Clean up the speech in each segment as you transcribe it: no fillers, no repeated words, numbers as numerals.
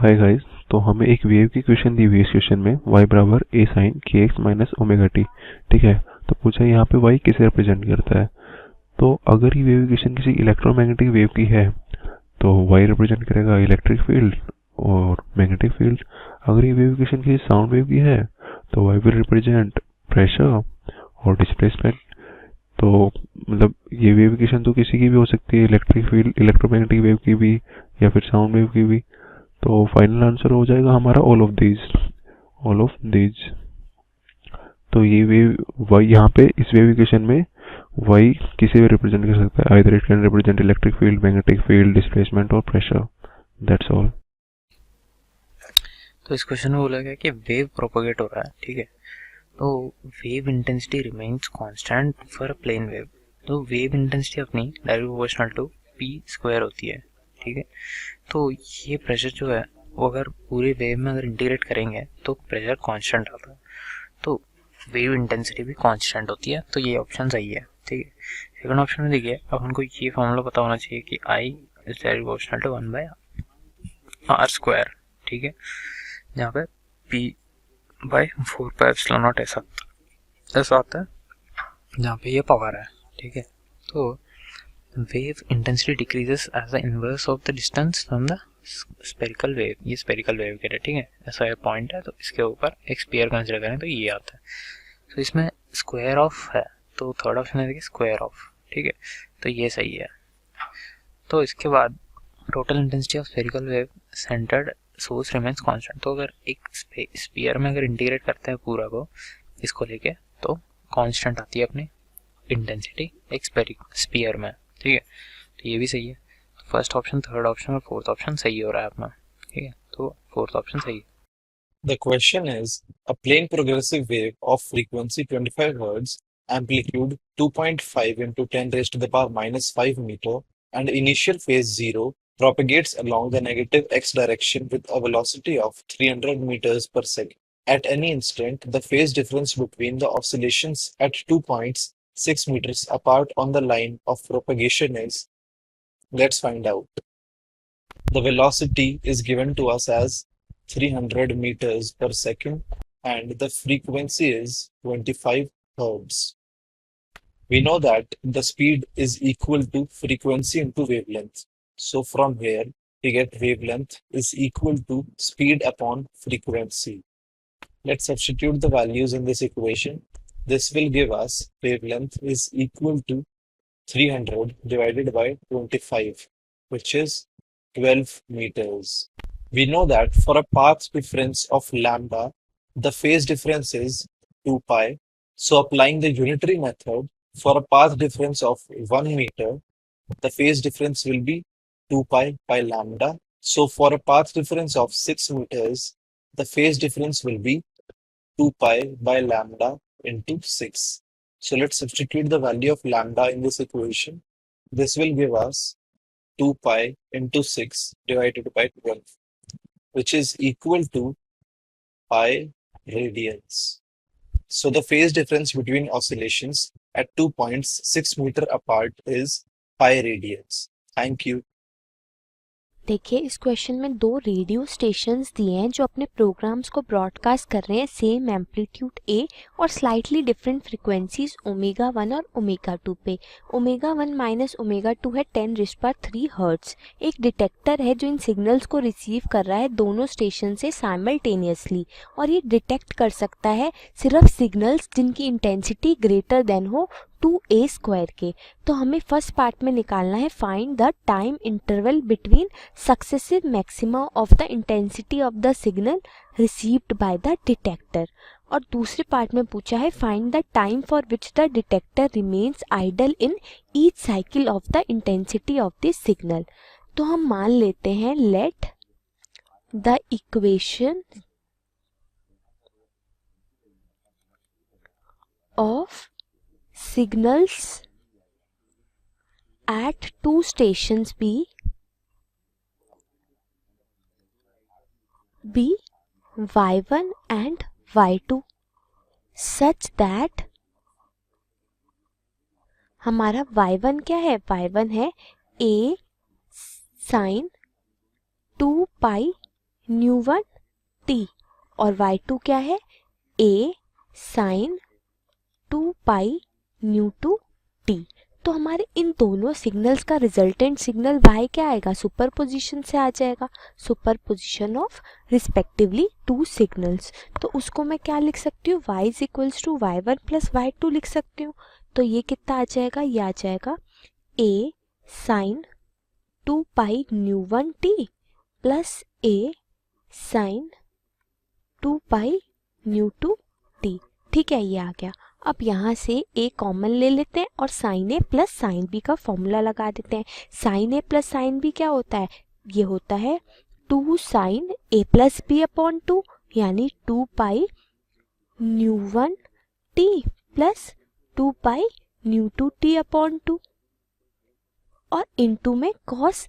Hi guys, तो हमें एक वेव की इक्वेशन दी हुई है इस क्वेश्चन में y बराबर a sin kx minus omega T. ठीक है, तो पूछा यहाँ पे y किसे रिप्रेजेंट करता है। तो अगर ये वेव इक्वेशन किसी इलेक्ट्रोमैग्नेटिक वेव की है तो y रिप्रेजेंट करेगा इलेक्ट्रिक फील्ड और मैग्नेटिक फील्ड। अगर ये वेव इक्वेशन किसी साउंड वेव की है तो y विल रिप्रेजेंट प्रेशर और डिस्प्लेसमेंट। तो मतलब ये वेव इक्वेशन तो किसी की भी हो सकती है, इलेक्ट्रिक फील्ड, इलेक्ट्रोमैग्नेटिक वेव की भी या फिर साउंड वेव की भी। तो फाइनल आंसर हो जाएगा हमारा ऑल ऑफ दीज। तो ये वेव वाई यहाँ पे इस वेव इक्वेशन में वाई किसी भी रिप्रेजेंट कर सकता है, either it can represent electric field, magnetic field, displacement और प्रेशर। That's all. तो इस क्वेश्चन में बोला गया कि वेव प्रोपोगेट हो रहा है, ठीक है, तो wave intensity remains constant for a plane wave. तो वेव इंटेंसिटी अपनी directly proportional to P square होती है, ठीक है। तो ये प्रेशर जो है वो अगर पूरे वेव में अगर इंटीग्रेट करेंगे तो प्रेशर कांस्टेंट आता है, तो वेव इंटेंसिटी भी कांस्टेंट होती है। तो ये ऑप्शन सही है, ठीक है। सेकंड ऑप्शन में देखिए, अब हमको ये फॉर्मूला पता होना चाहिए कि I is directly proportional to 1/r square, ठीक है, जहाँ पे p बाई 4πε0 ऐसा आता है, जहाँ पे ये पावर है, ठीक है। तो wave intensity decreases as the inverse of the distance from the spherical wave. ये स्पेरिकल वेव के लिए, ठीक है, ऐसा पॉइंट है, तो इसके ऊपर एक स्फीयर कंसिडर करें तो ये आता है। तो इसमें स्क्वायर ऑफ है, तो थर्ड ऑप्शन है देखिए स्क्वायर ऑफ, ठीक है, तो ये सही है। तो इसके बाद total intensity of spherical wave centred source remains constant. तो अगर एक स्फीयर में अगर इंटीग्रेट करते हैं पूरा को इसको लेके तो कांस्टेंट आती है अपनी इंटेंसिटी एक स्फीयर में, ठीक है। तो ये भी सही है। तो फर्स्ट ऑप्शन, थर्ड ऑप्शन और फोर्थ ऑप्शन सही हो रहा है अपना, ठीक है, तो फोर्थ ऑप्शन सही है। The question is, a plane progressive wave of frequency 25 Hz, amplitude 2.5 into 10 raised to the power minus 5 meter, and initial phase 0, propagates along the negative x direction with a velocity of 300 meters per second. At any instant, the phase difference between the oscillations at 2 points 6 meters apart on the line of propagation is, let's find out. The velocity is given to us as 300 meters per second and the frequency is 25 Hertz. We know that the speed is equal to frequency into wavelength. So from here, we get wavelength is equal to speed upon frequency. Let's substitute the values in this equation. This will give us wavelength is equal to 300 divided by 25, which is 12 meters. We know that for a path difference of lambda, the phase difference is 2 pi. So applying the unitary method, for a path difference of 1 meter, the phase difference will be 2 pi by lambda. So for a path difference of 6 meters, the phase difference will be 2 pi by lambda into 6. So let's substitute the value of lambda in this equation. This will give us 2 pi into 6 divided by 12, which is equal to pi radians. So the phase difference between oscillations at 2 points 6 meter apart is pi radians. Thank you. देखिए, इस question में दो radio stations दिए हैं जो अपने programmes को broadcast कर रहे हैं सेम एम्पलीट्यूड ए और स्लाइटली डिफरेंट फ्रिक्वेंसीज ओमेगा 1 और ओमेगा 2 पे। ओमेगा 1 माइनस ओमेगा 2 है 10⁻³ हर्ट्ज। एक डिटेक्टर है जो इन सिग्नल्स को रिसीव कर रहा है दोनों स्टेशन से साइमल्टेनियसली, और ये डिटेक्ट कर सकता है सिर्फ सिग्नल्स जिनकी इंटेंसिटी ग्रेटर देन हो 2a² के। तो हमें फर्स्ट पार्ट में निकालना है find the time interval between successive maxima of the intensity of the signal received by the detector, और दूसरे पार्ट में पूछा है find the time for which the detector remains idle in each cycle of the intensity of the signal. तो हम मान लेते हैं let the equation of signals at two stations be y1 and y2 such that हमारा y1 क्या है, y1 है a sin 2 pi nu one t और y2 क्या है a sine 2 pi nu two t. तो हमारे इन दोनों सिग्नल्स का रिजल्टेंट सिग्नल y क्या आएगा, सुपरपोजिशन से आ जाएगा, superposition of respectively two signals. तो उसको मैं क्या लिख सकती हूँ, y is equals to y1 plus y2 लिख सकती हूँ। तो ये कितना आ जाएगा, ये आ जाएगा a sine 2 pi nu one t plus a sine 2 pi nu two t. ठीक है, ये आ गया। अब यहाँ से a कॉमन ले लेते हैं और sine a plus sine b का फॉर्मूला लगा देते हैं। Sine a plus sine b क्या होता है, ये होता है 2 sine a plus b upon 2 यानी 2 pi nu one t plus 2 pi nu two t upon 2 और इनटू में cos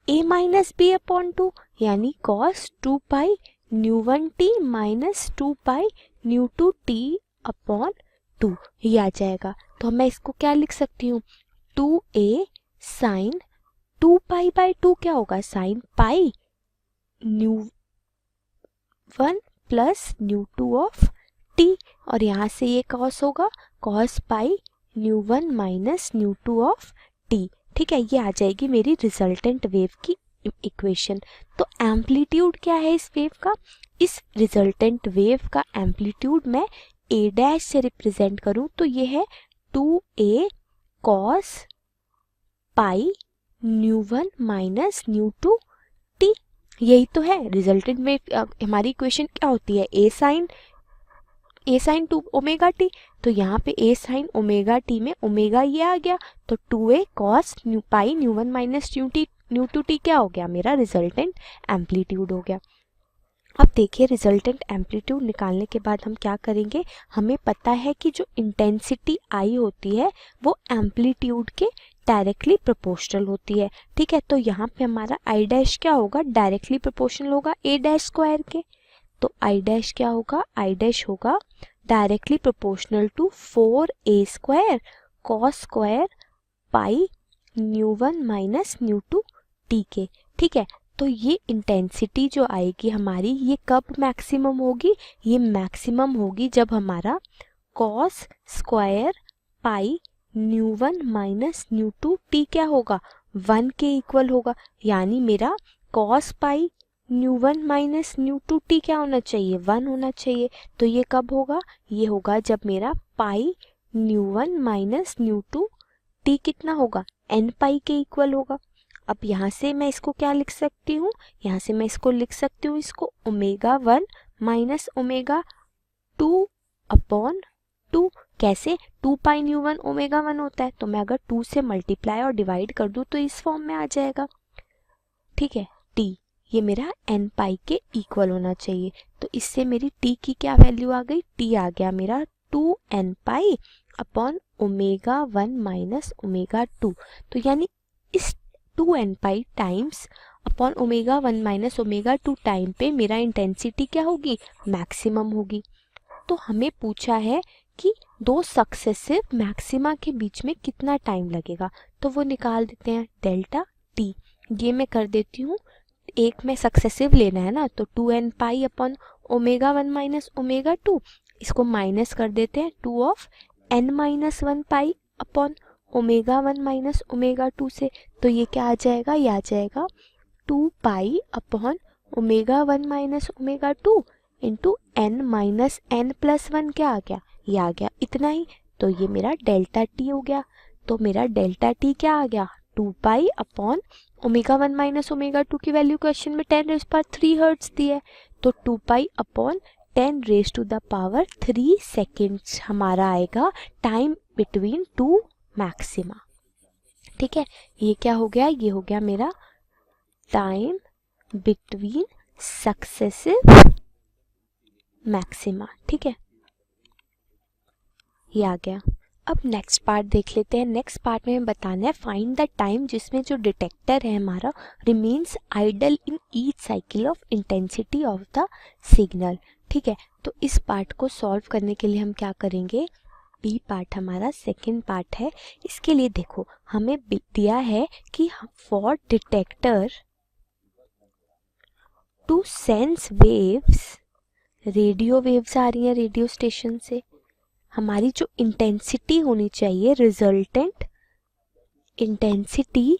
a minus b upon 2 यानी cos 2 pi nu one t minus 2 pi nu two t upon 2 ये आ जाएगा। तो मैं इसको क्या लिख सकती हूँ, 2a साइन 2 पाई बाई 2 क्या होगा, sine pi nu one plus nu two of t और यहाँ से ये कॉस होगा cos pi nu one minus nu two of t. ठीक है, ये आ जाएगी मेरी रिजल्टेंट वेव की इक्वेशन। तो एम्पलीट्यूड क्या है इस वेव का, इस रिजल्टेंट वेव का एम्पलीट्यूड मैं a डैश से रिप्रेजेंट करूं तो ये है 2a cos pi nu one minus nu two t. यही तो है रिजल्टेंट वेव। हमारी इक्वेशन क्या होती है, a साइन 2 ओमेगा टी। तो यहाँ पे a साइन ओमेगा टी में ओमेगा ये आ गया तो 2a cos nu pi nu one minus nu two t क्या हो गया, मेरा रिजल्टेंट एम्पलीट्यूड हो गया। अब देखिए रिजल्टेंट एम्पलीट्यूड निकालने के बाद हम क्या करेंगे, हमें पता है कि जो इंटेंसिटी आई होती है वो एम्पलीट्यूड के डायरेक्टली प्रोपोर्शनल होती है। ठीक है, तो यहाँ पे हमारा आई डैश क्या होगा, डायरेक्टली प्रोपोर्शनल होगा a डैश स्क्वायर के। तो आई डैश क्या होगा, आई डैश होगा directly proportional to 4a square cos square pi nu one minus nu two t के। ठीक है, तो ये इंटेंसिटी जो आएगी हमारी ये कब मैक्सिमम होगी, ये मैक्सिमम होगी जब हमारा cos square pi nu one minus nu two t क्या होगा, 1 के इक्वल होगा। यानी मेरा cos pi nu one minus nu two t क्या होना चाहिए, 1 होना चाहिए। तो ये कब होगा, ये होगा जब मेरा pi nu one minus nu two t कितना होगा, n पाई के इक्वल होगा। अब यहाँ से मैं इसको क्या लिख सकती हूँ, यहाँ से मैं इसको लिख सकती हूँ इसको ओमेगा 1 माइनस ओमेगा 2 अपॉन 2। कैसे, 2 पाई न्यू वन ओमेगा 1 होता है तो मैं अगर 2 से मल्टीप्लाई और डिवाइड कर दूँ तो इस फॉर्म में आ जाएगा। ठीक है, t ये मेरा n पाई के इक्वल होना चाहिए। तो इससे मेरी t की क्या वैल्यू आ गई, t आ गया मेरा 2n pi upon omega 1 minus omega 2। तो यानी इस 2n पाई times upon omega 1 minus omega 2 time पे मेरा इंटेंसिटी क्या होगी, मैक्सिमम होगी। तो हमें पूछा है कि दो सक्सेसिव मैक्सिमा के बीच में कितना टाइम लगेगा, तो वो निकाल देते हैं डेल्टा टी। ये मैं कर देती हूँ, एक में सक्सेसिव लेना है ना, तो 2n pi upon omega 1 minus omega 2, इसको माइनस कर देते हैं 2 of n minus 1 pi upon omega 1 minus omega 2 से। तो ये क्या आ जाएगा, ये आ जाएगा 2 pi upon omega 1 minus omega 2 into n minus n plus 1 क्या आ गया, ये आ गया इतना ही। तो ये मेरा डेल्टा टी हो गया। तो मेरा डेल्टा टी क्या आ गया, 2 pi upon omega 1 minus omega 2 की वैल्यू क्वेश्चन में 10 रेज़ पावर 3 हर्ट्ज दी है। तो 2 pi upon 10 raise to the power 3 seconds हमारा आएगा टाइम बिटवीन 2 मैक्सिमा। ठीक है, ये क्या हो गया, ये हो गया मेरा टाइम बिटवीन सक्सेसिव मैक्सिमा। ठीक है, ये आ गया। अब नेक्स्ट पार्ट देख लेते हैं। नेक्स्ट पार्ट में हमें बताना है फाइंड द टाइम जिसमें जो डिटेक्टर है हमारा remains idle in each cycle of intensity of the signal. ठीक है, तो इस पार्ट को सॉल्व करने के लिए हम क्या करेंगे, बी पार्ट हमारा सेकेंड पार्ट है। इसके लिए देखो हमें दिया है कि for detector to sense waves, radio waves आ रही हैं रेडियो स्टेशन से, हमारी जो इंटेंसिटी होनी चाहिए, रिजल्टेंट इंटेंसिटी,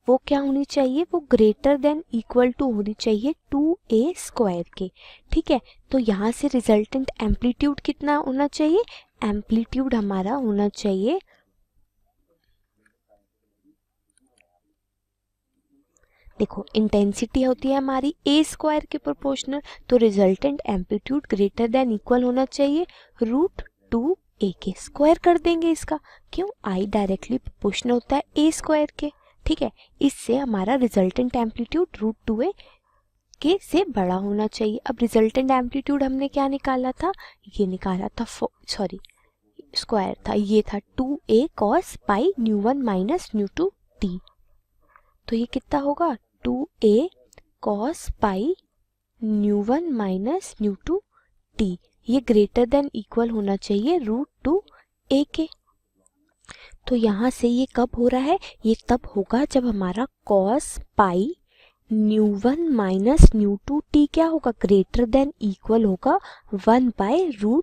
वो क्या होनी चाहिए, वो ग्रेटर देन इक्वल टू होनी चाहिए 2a² के। ठीक है, तो यहाँ से रिजल्टेंट एम्पलीट्यूड कितना होना चाहिए, एम्पलीट्यूड हमारा होना चाहिए देखो इंटेंसिटी होती है हमारी a² के प्रोपोर्शनल, तो resultant amplitude greater than equal होना चाहिए √2a के। स्क्वायर कर देंगे इसका, क्यों, i डायरेक्टली प्रोपोर्शनल होता है a² के। ठीक है, इससे हमारा रिजल्टेंट एम्पलीट्यूड √2a के से बड़ा होना चाहिए। अब रिजल्टेंट एम्पलीट्यूड हमने क्या निकाला था, ये निकाला था सॉरी स्क्वायर था, ये था 2a cos pi ν1 minus ν2 t, तो ये कितना होगा 2a cos pi ν1 minus ν2 t, ये ग्रेटर देन इक्वल होना चाहिए √2a के। तो यहाँ से ये कब हो रहा है, ये तब होगा जब हमारा cos pi ν1 माइनस ν2 t क्या होगा, ग्रेटर देन इक्वल होगा 1/√2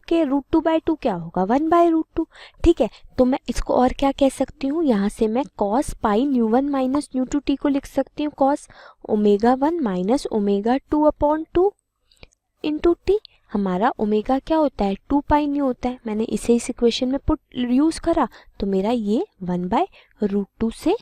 के। √2/2 क्या होगा, 1/√2। ठीक है, तो मैं इसको और क्या कह सकती हूँ, यहाँ से मैं cos pi ν1 माइनस ν2 t को लिख सकती हूँ cos ω1 माइनस ω2/2 इंटू टी। हमारा ओमेगा क्या होता है, 2 न्यू होता है, मैंने इसे इस इक्वेशन में पुट यूज करा, तो मेरा ये 1/√2 से,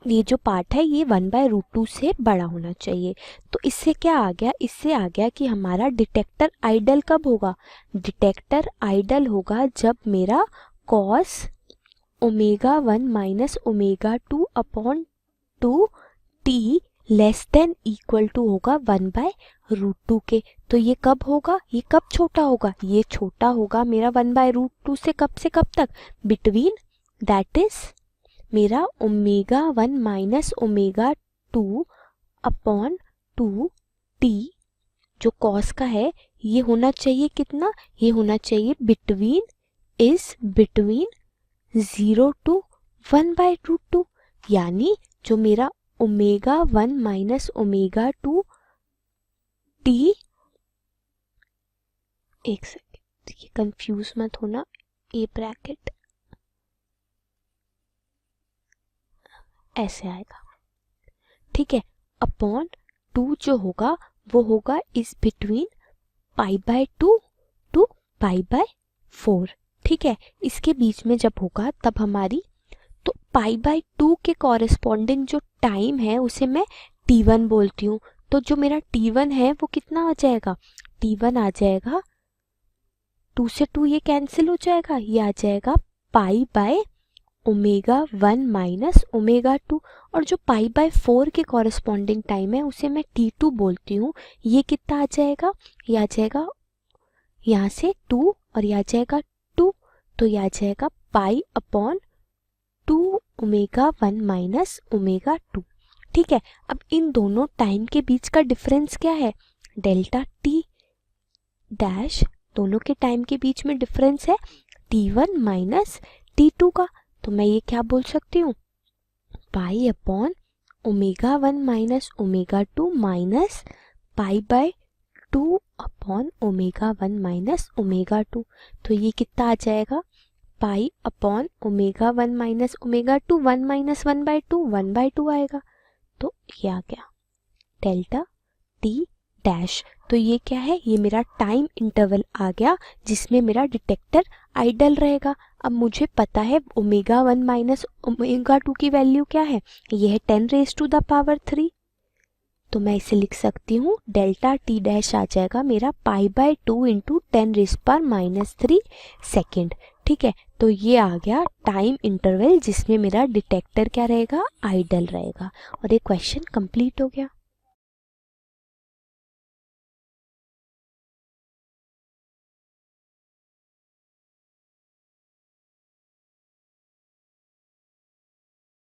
ये जो पार्ट है ये 1/√2 से बड़ा होना चाहिए। तो इससे क्या आ गया, इससे आ गया कि हमारा डिटेक्टर आइडल कब होगा, डिटेक्टर आइडल होगा जब मेरा cos ω1 minus ω2/2 t less than equal to होगा 1/√2 के। तो ये कब होगा, ये कब छोटा होगा, ये छोटा होगा मेरा 1/√2 से कब तक, बिटवीन दैट इज मेरा ω1 माइनस ω2/2 t जो cos का है, ये होना चाहिए कितना, ये होना चाहिए बिटवीन 0 to 1/√2, यानी जो मेरा ω1 माइनस ω2 t, एक सेकेंड ये कंफ्यूज मत होना, ये ब्रैकेट ऐसे आएगा, ठीक है, अपॉन 2 जो होगा वो होगा इस बिटवीन π/2 to π/4। ठीक है, इसके बीच में जब होगा तब हमारी, तो π/2 के कॉरेस्पॉन्डिंग जो टाइम है उसे मैं t1 बोलती हूँ। तो जो मेरा t1 है वो कितना आ जाएगा, t1 आ जाएगा 2 से 2 ये कैंसिल हो जाएगा, ये आ जाएगा π/ω1 माइनस ω2, और जो π/4 के कॉरेस्पॉन्डिंग टाइम है उसे मैं t2 बोलती हूँ। ये कितना आ जाएगा, ये आ जाएगा यहाँ से 2 और ये आ जाएगा 2, तो ये आ जाएगा π/2 ω1 माइनस ω2। ठीक है, अब इन दोनों टाइम के बीच का डिफरेंस क्या है, डेल्टा टी डैश, दोनों के टाइम के बीच में डिफरेंस है t1 माइनस t2 का। तो मैं ये क्या बोल सकती हूँ, π/ω1 माइनस ω2 माइनस π/2 ω1 माइनस ω2। तो ये कितना आ जाएगा, π/ω1 माइनस ω2, 1 माइनस 1/2, 1/2 आएगा। तो ये आ गया डेल्टा टी डैश। तो ये क्या है, ये मेरा टाइम इंटरवल आ गया जिसमें मेरा डिटेक्टर आइडल रहेगा। अब मुझे पता है ω1 माइनस ω2 की वैल्यू क्या है, ये है 10⁻³ तो मैं इसे लिख सकती हूँ डेल्टा टी डैश आ जाएगा मेरा π/2 इंटू 10⁻³ सेकेंड। ठीक है, तो ये आ गया टाइम इंटरवल जिसमें मेरा डिटेक्टर क्या रहेगा, आइडल रहेगा, और ये क्वेश्चन कंप्लीट हो गया।